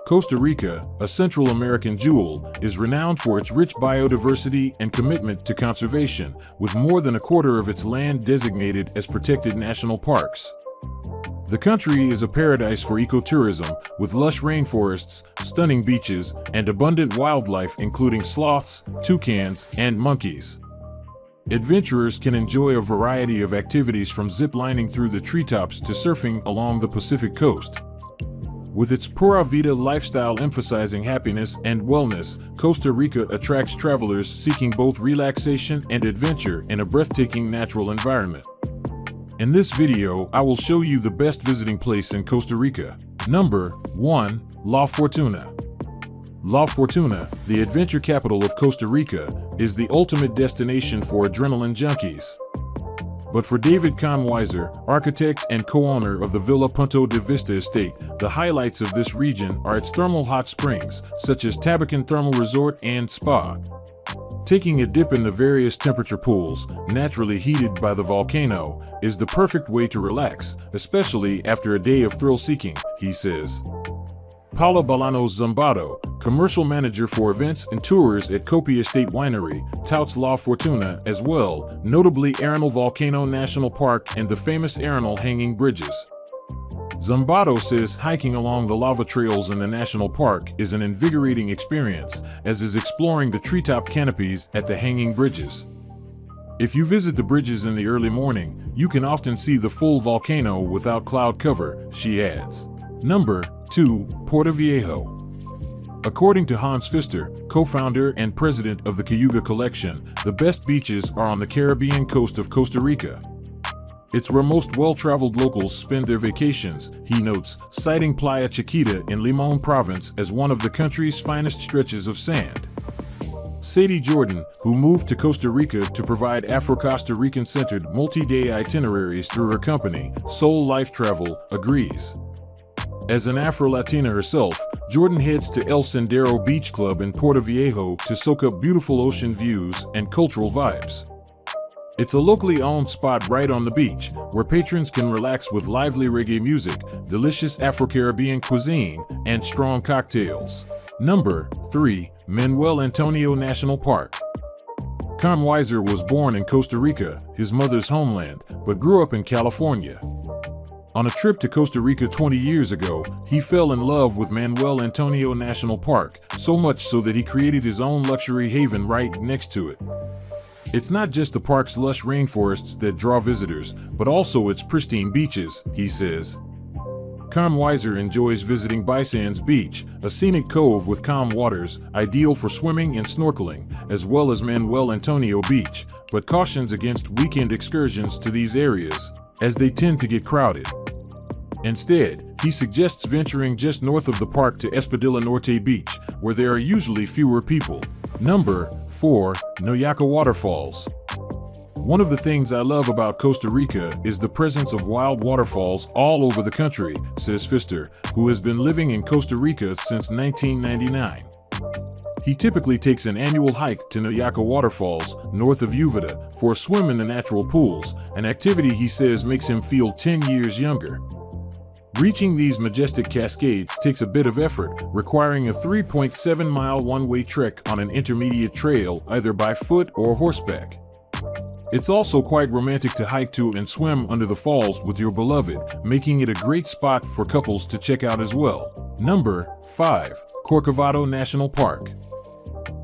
Costa Rica, a Central American jewel, is renowned for its rich biodiversity and commitment to conservation, with more than a quarter of its land designated as protected national parks. The country is a paradise for ecotourism, with lush rainforests, stunning beaches, and abundant wildlife including sloths, toucans, and monkeys. Adventurers can enjoy a variety of activities from zip-lining through the treetops to surfing along the Pacific coast. With its pura vida lifestyle emphasizing happiness and wellness, Costa Rica attracts travelers seeking both relaxation and adventure in a breathtaking natural environment. In this video, I will show you the best visiting place in Costa Rica. Number 1. La Fortuna. La Fortuna, the adventure capital of Costa Rica, is the ultimate destination for adrenaline junkies. But for David Kahnweiser, architect and co-owner of the Villa Punto de Vista estate, the highlights of this region are its thermal hot springs, such as Tabacan Thermal Resort and Spa. Taking a dip in the various temperature pools, naturally heated by the volcano, is the perfect way to relax, especially after a day of thrill-seeking, he says. Paula Bolanos Zambado, commercial manager for events and tours at Copia Estate Winery, touts La Fortuna as well, notably Arenal Volcano National Park and the famous Arenal Hanging Bridges. Zambado says hiking along the lava trails in the national park is an invigorating experience, as is exploring the treetop canopies at the hanging bridges. If you visit the bridges in the early morning, you can often see the full volcano without cloud cover, she adds. Number 2. Puerto Viejo. According to Hans Pfister, co-founder and president of the Cayuga Collection, the best beaches are on the Caribbean coast of Costa Rica. It's where most well-traveled locals spend their vacations, he notes, citing Playa Chiquita in Limón Province as one of the country's finest stretches of sand. Sadie Jordan, who moved to Costa Rica to provide Afro-Costa Rican-centered multi-day itineraries through her company, Soul Life Travel, agrees. As an Afro-Latina herself, Jordan heads to El Sendero Beach Club in Puerto Viejo to soak up beautiful ocean views and cultural vibes. It's a locally owned spot right on the beach, where patrons can relax with lively reggae music, delicious Afro-Caribbean cuisine, and strong cocktails. Number 3. Manuel Antonio National Park. Kahnweiser was born in Costa Rica, his mother's homeland, but grew up in California. On a trip to Costa Rica 20 years ago, he fell in love with Manuel Antonio National Park, so much so that he created his own luxury haven right next to it. It's not just the park's lush rainforests that draw visitors, but also its pristine beaches, he says. Kahnweiser enjoys visiting Bisands Beach, a scenic cove with calm waters, ideal for swimming and snorkeling, as well as Manuel Antonio Beach, but cautions against weekend excursions to these areas, as they tend to get crowded. Instead, he suggests venturing just north of the park to Espadilla Norte Beach, where there are usually fewer people. Number 4. Nauyaca Waterfalls. One of the things I love about Costa Rica is the presence of wild waterfalls all over the country, says Pfister, who has been living in Costa Rica since 1999. He typically takes an annual hike to Nauyaca Waterfalls, north of Uvita, for a swim in the natural pools, an activity he says makes him feel 10 years younger. Reaching these majestic cascades takes a bit of effort, requiring a 3.7-mile one-way trek on an intermediate trail either by foot or horseback. It's also quite romantic to hike to and swim under the falls with your beloved, making it a great spot for couples to check out as well. Number 5. Corcovado National Park.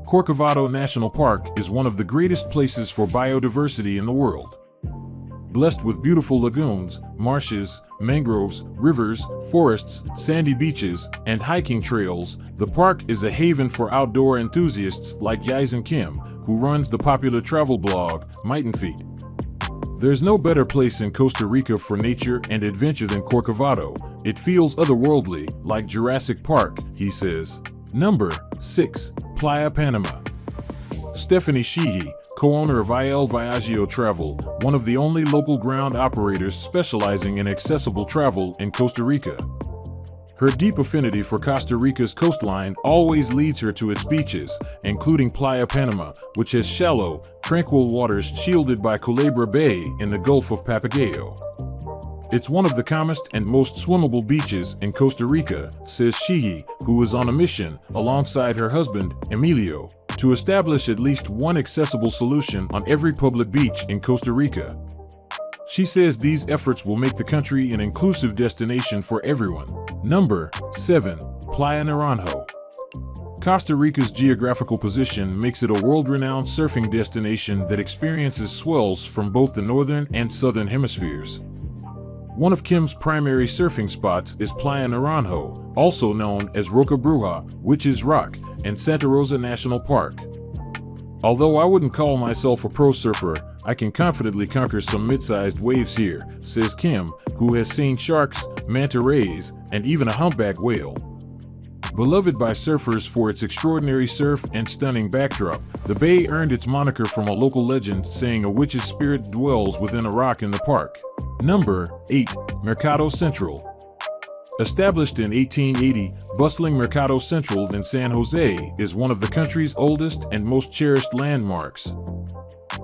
Corcovado National Park is one of the greatest places for biodiversity in the world. Blessed with beautiful lagoons, marshes, mangroves, rivers, forests, sandy beaches, and hiking trails, the park is a haven for outdoor enthusiasts like Yaisen Kim, who runs the popular travel blog, Mitenfeet. There's no better place in Costa Rica for nature and adventure than Corcovado. It feels otherworldly, like Jurassic Park, he says. Number 6. Playa Panama. Stephanie Sheehy, co-owner of Il Viaggio Travel, one of the only local ground operators specializing in accessible travel in Costa Rica. Her deep affinity for Costa Rica's coastline always leads her to its beaches, including Playa Panama, which has shallow, tranquil waters shielded by Culebra Bay in the Gulf of Papagayo. It's one of the calmest and most swimmable beaches in Costa Rica, says Shihi, who is on a mission, alongside her husband, Emilio, to establish at least one accessible solution on every public beach in Costa Rica. She says these efforts will make the country an inclusive destination for everyone. Number 7. Playa Naranjo. Costa Rica's geographical position makes it a world-renowned surfing destination that experiences swells from both the northern and southern hemispheres. One of Kim's primary surfing spots is Playa Naranjo, also known as Roca Bruja, Witch's Rock, and Santa Rosa National Park. Although I wouldn't call myself a pro surfer, I can confidently conquer some mid-sized waves here, says Kim, who has seen sharks, manta rays, and even a humpback whale. Beloved by surfers for its extraordinary surf and stunning backdrop, the bay earned its moniker from a local legend saying a witch's spirit dwells within a rock in the park. Number 8. Mercado Central. Established in 1880, bustling Mercado Central in San Jose is one of the country's oldest and most cherished landmarks.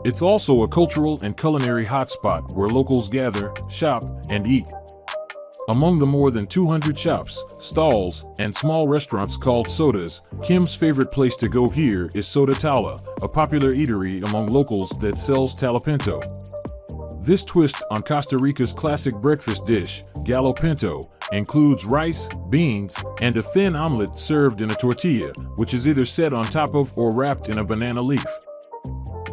It's also a cultural and culinary hotspot where locals gather, shop, and eat. Among the more than 200 shops, stalls, and small restaurants called sodas, Kim's favorite place to go here is Soda Tala, a popular eatery among locals that sells talapinto. This twist on Costa Rica's classic breakfast dish, gallo pinto, includes rice, beans, and a thin omelet served in a tortilla, which is either set on top of or wrapped in a banana leaf.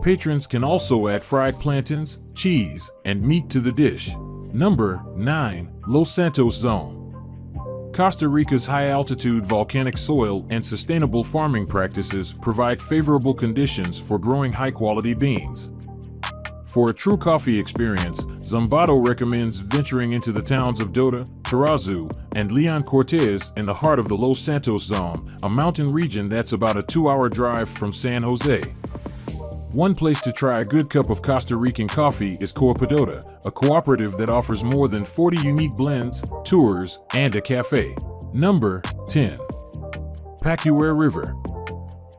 Patrons can also add fried plantains, cheese, and meat to the dish. Number 9. Los Santos Zone. Costa Rica's high-altitude volcanic soil and sustainable farming practices provide favorable conditions for growing high-quality beans. For a true coffee experience, Zumbato recommends venturing into the towns of Dota, Tarazu, and Leon Cortez in the heart of the Los Santos Zone, a mountain region that's about a 2-hour drive from San Jose. One place to try a good cup of Costa Rican coffee is Corcovado, a cooperative that offers more than 40 unique blends, tours, and a cafe. Number 10. Pacuare River.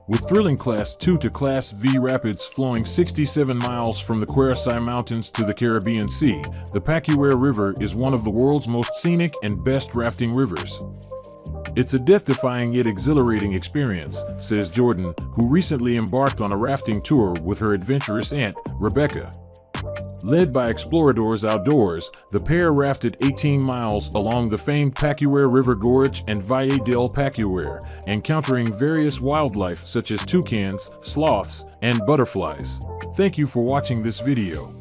With thrilling Class 2 to Class V rapids flowing 67 miles from the Querasai Mountains to the Caribbean Sea, the Pacuare River is one of the world's most scenic and best rafting rivers. It's a death-defying yet exhilarating experience, says Jordan, who recently embarked on a rafting tour with her adventurous aunt, Rebecca. Led by Exploradors Outdoors, the pair rafted 18 miles along the famed Pacuare River Gorge and Valle del Pacuare, encountering various wildlife such as toucans, sloths, and butterflies. Thank you for watching this video.